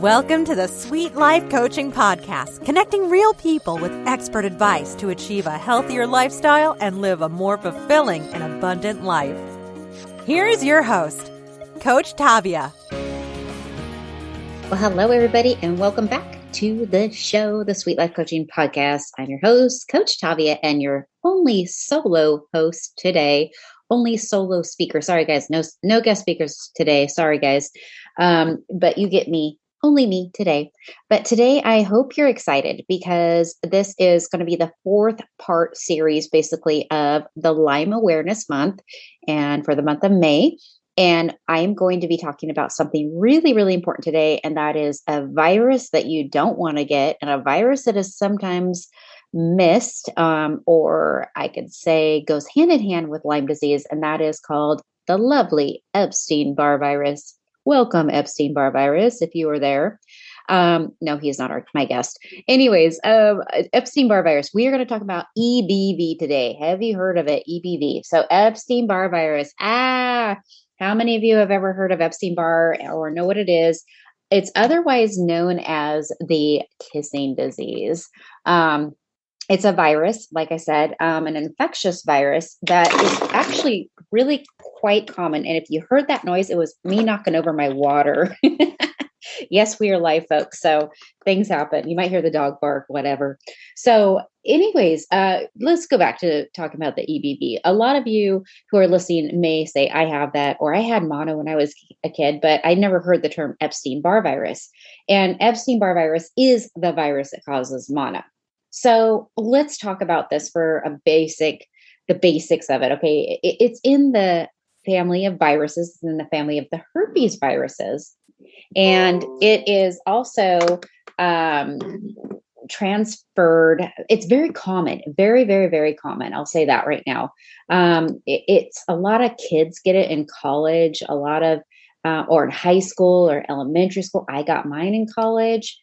Welcome to the Sweet Life Coaching Podcast, connecting real people with expert advice to achieve a healthier lifestyle and live a more fulfilling and abundant life. Here is your host, Coach Tavia. Well, hello, everybody, and welcome back to the show, the Sweet Life Coaching Podcast. I'm your host, Coach Tavia, and your only solo host today. Only solo speaker. Sorry, guys. No guest speakers today. Sorry, guys. But you get me. Only me today. But today, I hope you're excited because this is going to be the fourth part series, basically, of the Lyme Awareness Month and for the month of May. And I am going to be talking about something really, really important today. And that is a virus that you don't want to get and a virus that is sometimes missed, or I could say goes hand in hand with Lyme disease. And that is called the lovely Epstein-Barr Virus. Welcome, Epstein-Barr Virus, if you were there. No, he is not my guest. Anyways, Epstein-Barr Virus. We are going to talk about EBV today. Have you heard of it? EBV. So Epstein-Barr Virus. How many of you have ever heard of Epstein-Barr or know what it is? It's otherwise known as the kissing disease. It's a virus, like I said, an infectious virus that is actually really quite common. And if you heard that noise, it was me knocking over my water. Yes, we are live, folks. So things happen. You might hear the dog bark, whatever. So anyways, let's go back to talking about the EBV. A lot of you who are listening may say, I have that, or I had mono when I was a kid, but I never heard the term Epstein-Barr virus. And Epstein-Barr virus is the virus that causes mono. So let's talk about this for the basics of it. Okay. It's in the family of viruses, it's in the family of the herpes viruses. And it is also transferred. It's very common, very, very, very common. I'll say that right now. It's a lot of kids get it in college, or in high school or elementary school. I got mine in college.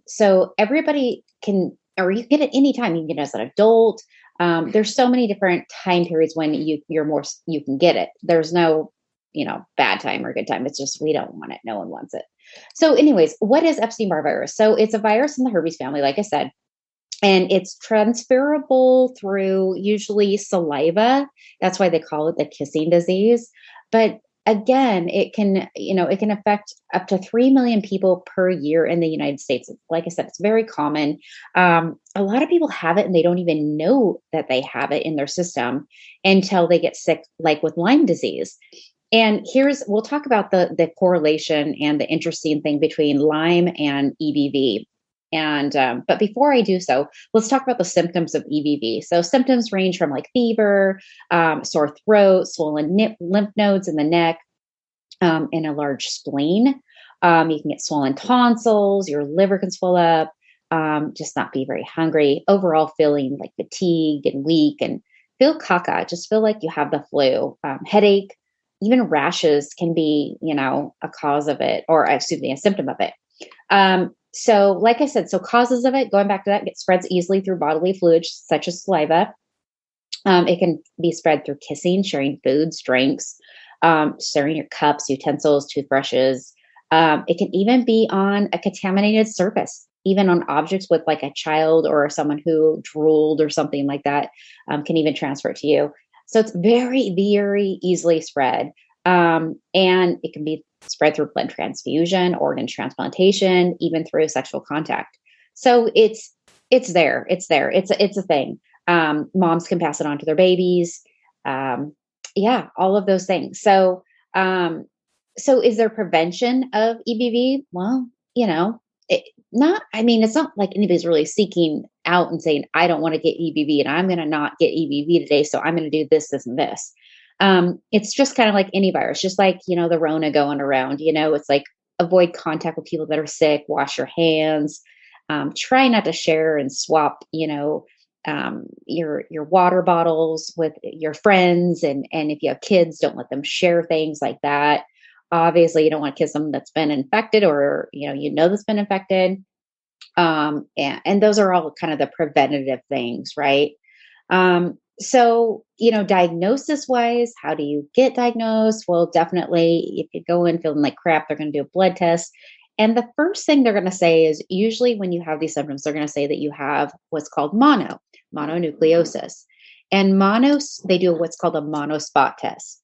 So everybody can, or you get it anytime. You can get it as an adult. There's so many different time periods when you can get it. There's no, bad time or good time. It's just, we don't want it. No one wants it. So anyways, what is Epstein-Barr virus? So it's a virus in the herpes family, like I said, and it's transferable through usually saliva. That's why they call it the kissing disease. But again, it can affect up to 3 million people per year in the United States. Like I said, it's very common. A lot of people have it and they don't even know that they have it in their system until they get sick, like with Lyme disease. And we'll talk about the correlation and the interesting thing between Lyme and EBV. And, but before I do so, let's talk about the symptoms of EBV. So symptoms range from like fever, sore throat, swollen lymph nodes in the neck, and a large spleen. You can get swollen tonsils, your liver can swell up, just not be very hungry, overall feeling like fatigued and weak and feel caca, just feel like you have the flu, headache, even rashes can be, a cause of it, or excuse me, a symptom of it. So like I said, causes of it, going back to that, it spreads easily through bodily fluids such as saliva. It can be spread through kissing, sharing foods, drinks, sharing your cups, utensils, toothbrushes. It can even be on a contaminated surface, even on objects with like a child or someone who drooled or something like that, can even transfer it to you. So it's very, very easily spread. And it can be spread through blood transfusion, organ transplantation, even through sexual contact. So it's there. It's a thing. Moms can pass it on to their babies. All of those things. So is there prevention of EBV? Well, it's not like anybody's really seeking out and saying, I don't want to get EBV and I'm going to not get EBV today. So I'm going to do this, this, and this. It's just kind of like any virus, just like, the Rona going around, it's like avoid contact with people that are sick, wash your hands, try not to share and swap, your water bottles with your friends. And if you have kids, don't let them share things like that. Obviously you don't want to kiss someone that's been infected or, that's been infected. And those are all kind of the preventative things, right? So, diagnosis wise, how do you get diagnosed? Well, definitely if you go in feeling like crap, they're going to do a blood test And the first thing they're going to say is usually when you have these symptoms, they're going to say that you have what's called mononucleosis. And they do what's called a mono spot test.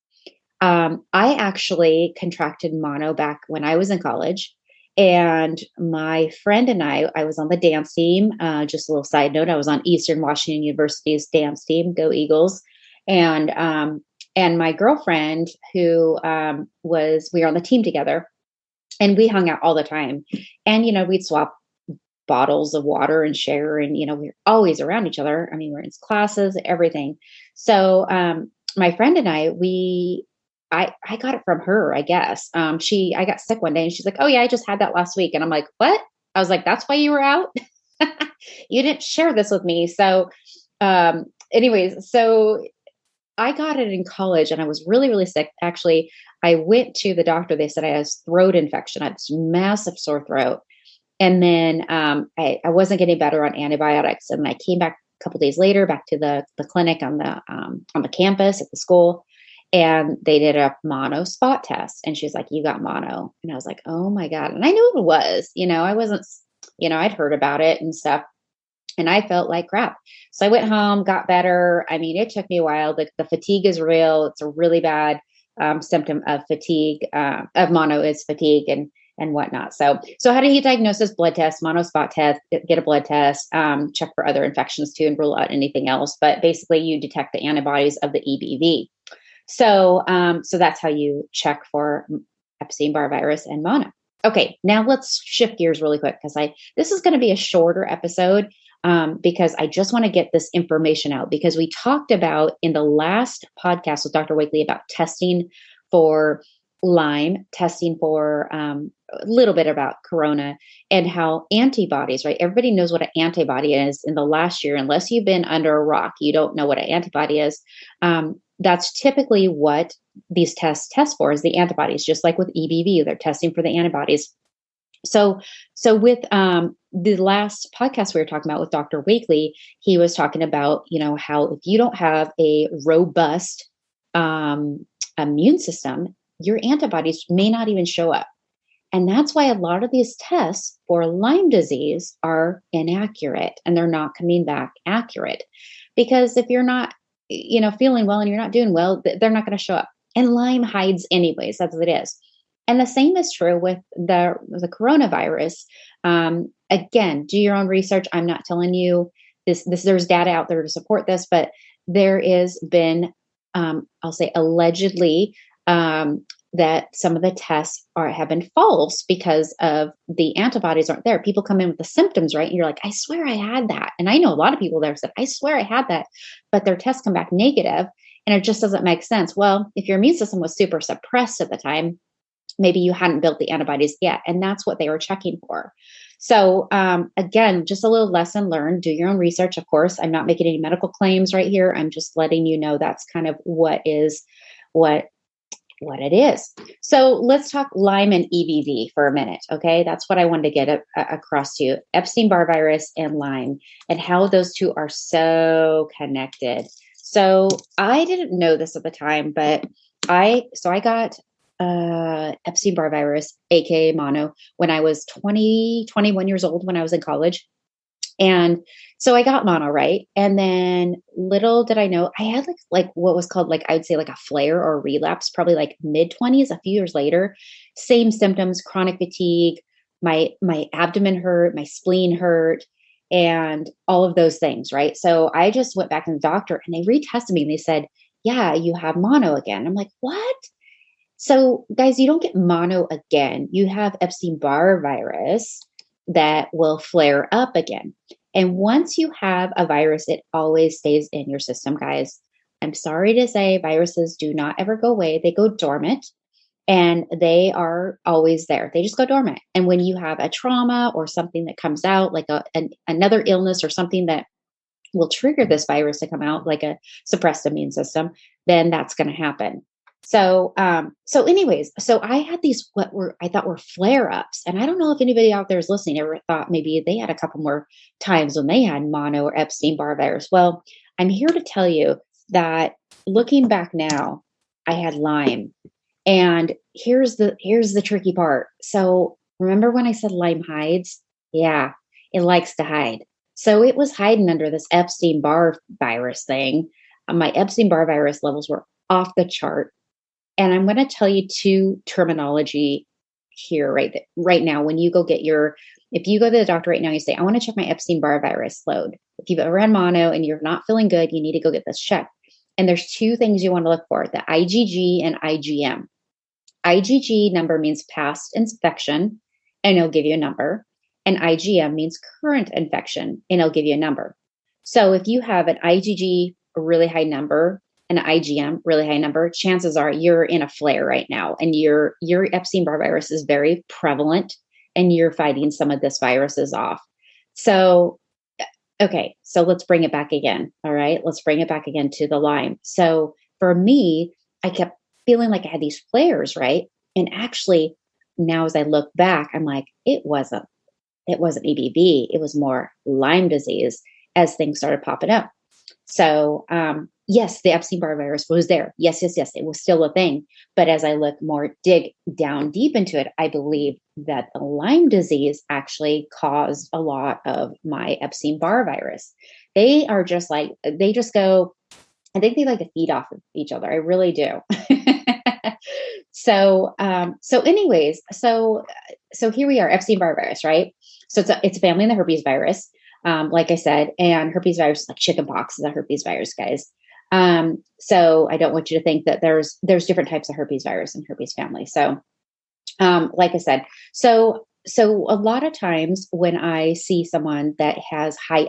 I actually contracted mono back when I was in college. And my friend and I was on the dance team. Just a little side note, I was on Eastern Washington University's dance team, Go Eagles. And my girlfriend who we were on the team together, and we hung out all the time. And, we'd swap bottles of water and share, and, we were always around each other. I mean, we're in classes, everything. So my friend and I got it from her, I guess. I got sick one day and she's like, oh yeah, I just had that last week. And I'm like, what? I was like, that's why you were out? You didn't share this with me. So anyways, so I got it in college and I was really, really sick. Actually, I went to the doctor. They said I had a throat infection. I had this massive sore throat. And then I wasn't getting better on antibiotics. And I came back a couple days later, back to the clinic on the campus at the school. And they did a mono spot test. And she's like, you got mono. And I was like, oh my God. And I knew it was, I wasn't, I'd heard about it and stuff. And I felt like crap. So I went home, got better. I mean, it took me a while. The fatigue is real. It's a really bad symptom of fatigue, of mono is fatigue and whatnot. So how do you diagnose this? Blood test, mono spot test, get a blood test, check for other infections too, and rule out anything else. But basically you detect the antibodies of the EBV. So that's how you check for Epstein-Barr virus and mono. Okay, now let's shift gears really quick because this is going to be a shorter episode because I just want to get this information out, because we talked about in the last podcast with Dr. Wakely about testing for Lyme, testing for a little bit about corona, and how antibodies, right? Everybody knows what an antibody is. In the last year, unless you've been under a rock, you don't know what an antibody is. That's typically what these tests test for, is the antibodies, just like with EBV, they're testing for the antibodies. So with the last podcast we were talking about with Dr. Wakely, he was talking about, how if you don't have a robust immune system, your antibodies may not even show up. And that's why a lot of these tests for Lyme disease are inaccurate, and they're not coming back accurate. Because if you're not, feeling well and you're not doing well, they're not going to show up. And Lyme hides anyways. That's what it is. And the same is true with the coronavirus. Again, do your own research. I'm not telling you this. There's data out there to support this, but there is been, I'll say allegedly, that some of the tests have been false because of the antibodies aren't there. People come in with the symptoms, right? And you're like, I swear I had that. And I know a lot of people there said, I swear I had that, but their tests come back negative, and it just doesn't make sense. Well, if your immune system was super suppressed at the time, maybe you hadn't built the antibodies yet. And that's what they were checking for. So again, just a little lesson learned. Do your own research. Of course, I'm not making any medical claims right here. I'm just letting you know that's kind of what it is. So let's talk Lyme and EBV for a minute. Okay. That's what I wanted to get across to you. Epstein-Barr virus and Lyme, and how those two are so connected. So I didn't know this at the time, but I got Epstein-Barr virus, aka mono, when I was 21 years old, when I was in college. And so I got mono, right? And then little did I know, I had like what was called, I would say like a flare or a relapse, probably like mid-20s, a few years later. Same symptoms, chronic fatigue, my abdomen hurt, my spleen hurt, and all of those things, right? So I just went back to the doctor and they retested me and they said, yeah, you have mono again. I'm like, what? So guys, you don't get mono again. You have Epstein-Barr virus that will flare up again. And once you have a virus, it always stays in your system, guys. I'm sorry to say, viruses do not ever go away. They go dormant, and they are always there. They just go dormant. And when you have a trauma or something that comes out, like another illness or something that will trigger this virus to come out, like a suppressed immune system, then that's going to happen. So anyways, I had these, I thought were flare-ups. And I don't know if anybody out there is listening ever thought maybe they had a couple more times when they had mono or Epstein-Barr virus. Well, I'm here to tell you that looking back now, I had Lyme. And here's the tricky part. So Remember when I said Lyme hides? Yeah, it likes to hide. So it was hiding under this Epstein-Barr virus thing. My Epstein-Barr virus levels were off the chart. And I'm going to tell you two terminology here right now. When you go get if you go to the doctor right now, you say, I want to check my Epstein-Barr virus load. If you've ever had mono and you're not feeling good, you need to go get this checked. And there's two things you want to look for, the IgG and IgM. IgG number means past infection, and it'll give you a number. And IgM means current infection, and it'll give you a number. So if you have an IgG, a really high number, an IgM, really high number, chances are you're in a flare right now, and your Epstein-Barr virus is very prevalent, and you're fighting some of this viruses off. So, okay, so let's bring it back again. All right, let's bring it back again to the Lyme. So for me, I kept feeling like I had these flares, right? And actually, now as I look back, I'm like, it wasn't EBV. It was more Lyme disease as things started popping up. So, yes, the Epstein-Barr virus was there. Yes. It was still a thing. But as I dig down deep into it, I believe that the Lyme disease actually caused a lot of my Epstein-Barr virus. They just go, I think they like to feed off of each other. I really do. So here we are, Epstein-Barr virus, right? So it's a family in the herpes virus, like I said, and herpes virus is like chickenpox is a herpes virus, guys. So I don't want you to think that there's different types of herpes virus in herpes family. So, like I said, so a lot of times when I see someone that has high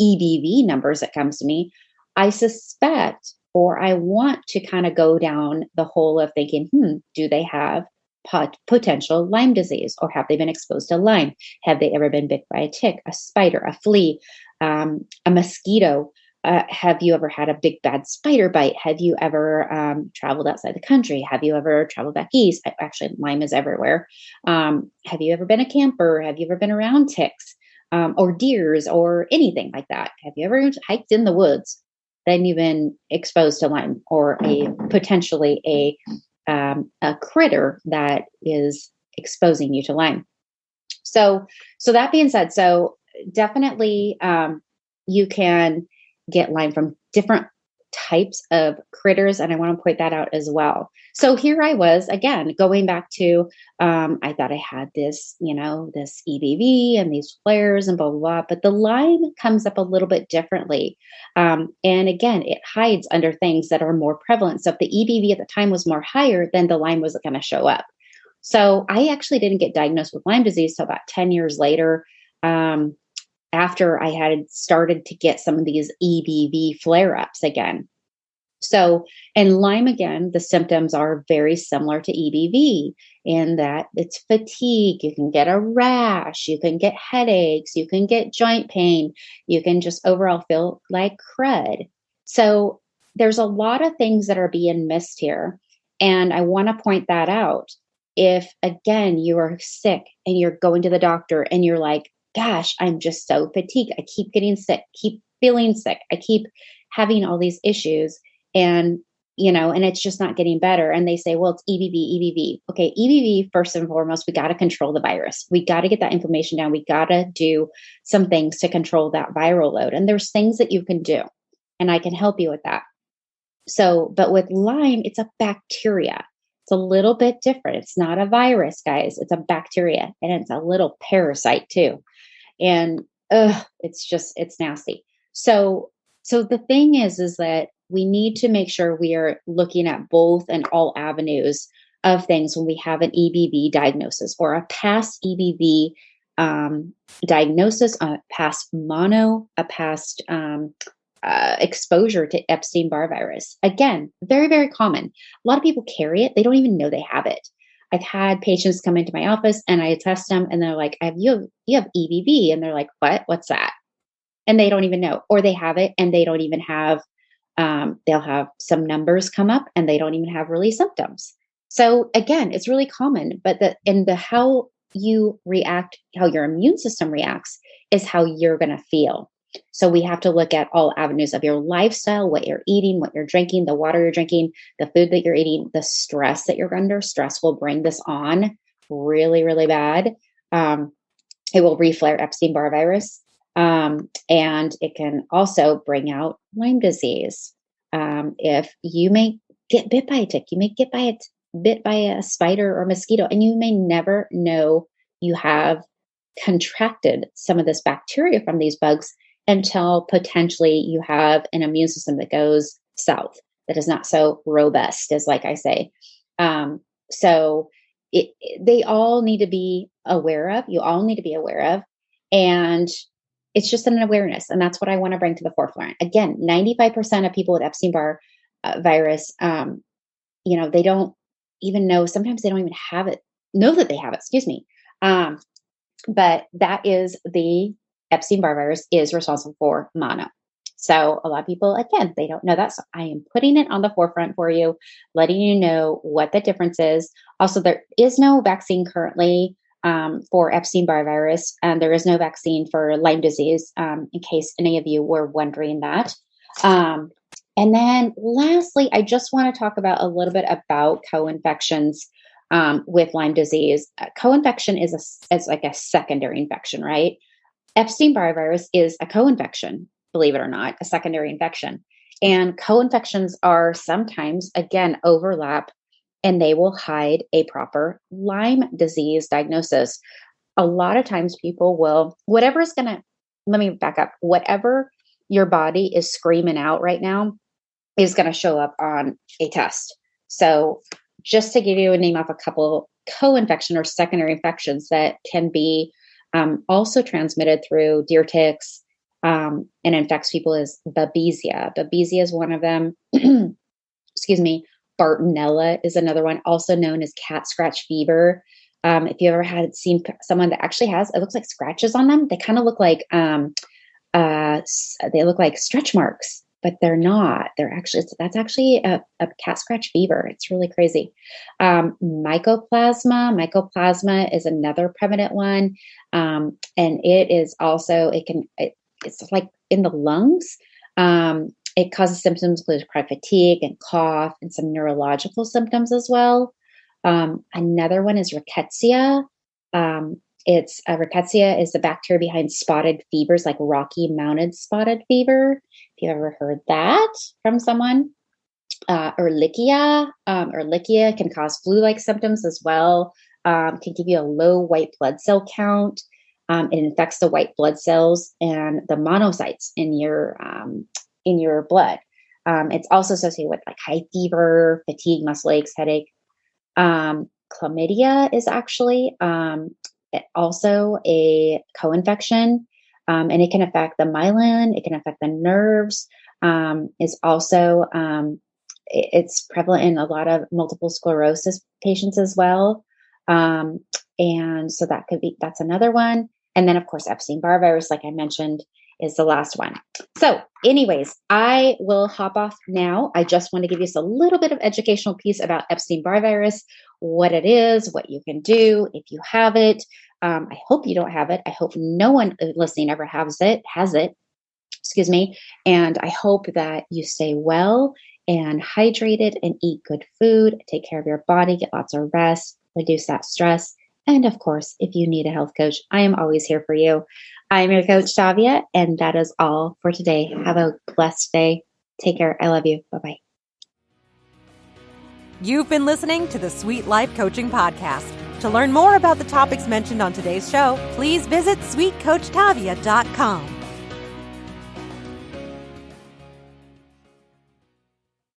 EBV numbers that comes to me, I suspect, or I want to kind of go down the hole of thinking, do they have potential Lyme disease, or have they been exposed to Lyme? Have they ever been bit by a tick, a spider, a flea, a mosquito? Have you ever had a big bad spider bite? Have you ever traveled outside the country? Have you ever traveled back east? Actually, Lyme is everywhere. Have you ever been a camper? Have you ever been around ticks or deers or anything like that? Have you ever hiked in the woods? Then you've been exposed to Lyme, or potentially a critter that is exposing you to Lyme. So that being said, so definitely you can get Lyme from different types of critters, and I want to point that out as well. So here I was again going back to I thought I had this, this EBV and these flares and blah blah blah, but the Lyme comes up a little bit differently, and again it hides under things that are more prevalent. So if the EBV at the time was more higher, then the Lyme was going to show up. So I actually didn't get diagnosed with Lyme disease till about 10 years later. After I had started to get some of these EBV flare-ups again. So, and Lyme, again, the symptoms are very similar to EBV in that it's fatigue. You can get a rash, you can get headaches, you can get joint pain, you can just overall feel like crud. So there's a lot of things that are being missed here. And I want to point that out. If, again, you are sick and you're going to the doctor and you're like, gosh, I'm just so fatigued. I keep getting sick, keep feeling sick. I keep having all these issues and it's just not getting better. And they say, well, it's EBV. Okay. EBV, first and foremost, we got to control the virus. We got to get that inflammation down. We got to do some things to control that viral load. And there's things that you can do, and I can help you with that. So, but with Lyme, it's a bacteria. It's a little bit different. It's not a virus, guys. It's a bacteria, and it's a little parasite too. And it's nasty. So the thing is that we need to make sure we are looking at both and all avenues of things when we have an EBV diagnosis or a past EBV diagnosis, a past mono, a past exposure to Epstein-Barr virus. Again, very, very common. A lot of people carry it. They don't even know they have it. I've had patients come into my office and I test them and they're like, you have EBV. And they're like, what's that? And they don't even know, or they have it and they don't even have, they'll have some numbers come up and they don't even have really symptoms. So again, it's really common, but how you react, how your immune system reacts is how you're going to feel. So we have to look at all avenues of your lifestyle, what you're eating, what you're drinking, the water you're drinking, the food that you're eating, the stress that you're under. Stress will bring this on really, really bad. It will reflare Epstein-Barr virus. And it can also bring out Lyme disease. If you may get bit by a tick, you may get bit by a spider or mosquito, and you may never know you have contracted some of this bacteria from these bugs until potentially you have an immune system that goes south, that is not so robust, as like I say. So they all need to be aware of. You all need to be aware of. And it's just an awareness. And that's what I want to bring to the forefront. Again, 95% of people with Epstein-Barr virus, they don't even know. Sometimes they don't even know that they have it. Excuse me. But that is the Epstein-Barr virus is responsible for mono. So a lot of people, again, they don't know that. So I am putting it on the forefront for you, letting you know what the difference is. Also, there is no vaccine currently for Epstein-Barr virus, and there is no vaccine for Lyme disease, in case any of you were wondering that. And then lastly, I just want to talk about a little bit about co-infections with Lyme disease. Co-infection is like a secondary infection, right? Epstein-Barr virus is a co-infection, believe it or not, a secondary infection. And co-infections are sometimes, again, overlap, and they will hide a proper Lyme disease diagnosis. A lot of times people will, let me back up, whatever your body is screaming out right now is going to show up on a test. So just to give you a name of a couple co-infection or secondary infections that can be also transmitted through deer ticks and infects people is Babesia. Babesia is one of them. Excuse me. Bartonella is another one, also known as cat scratch fever. If you ever seen someone that actually has, it looks like scratches on them. They kind of look like stretch marks, but they're not. That's actually a cat scratch fever. It's really crazy. Mycoplasma is another prevalent one. And it is also, it's like in the lungs. It causes symptoms including chronic fatigue and cough and some neurological symptoms as well. Another one is Rikketsia. Rikketsia is the bacteria behind spotted fevers, like Rocky Mountain spotted fever. If you've ever heard that from someone. Erlichia. Erlichia can cause flu-like symptoms as well. Can give you a low white blood cell count. It infects the white blood cells and the monocytes in your blood. It's also associated with like high fever, fatigue, muscle aches, headache. Chlamydia is actually also a co-infection, and it can affect the myelin. It can affect the nerves. It's also it's prevalent in a lot of multiple sclerosis patients as well. And so that's another one. And then of course, Epstein-Barr virus, like I mentioned, is the last one. So anyways, I will hop off now. I just want to give you a little bit of educational piece about Epstein-Barr virus, what it is, what you can do if you have it. I hope you don't have it. I hope no one listening ever has it. Excuse me. And I hope that you stay well and hydrated and eat good food, take care of your body, get lots of rest, reduce that stress. And of course, if you need a health coach, I am always here for you. I'm your coach, Tavia, and that is all for today. Have a blessed day. Take care. I love you. Bye-bye. You've been listening to the Sweet Life Coaching Podcast. To learn more about the topics mentioned on today's show, please visit sweetcoachtavia.com.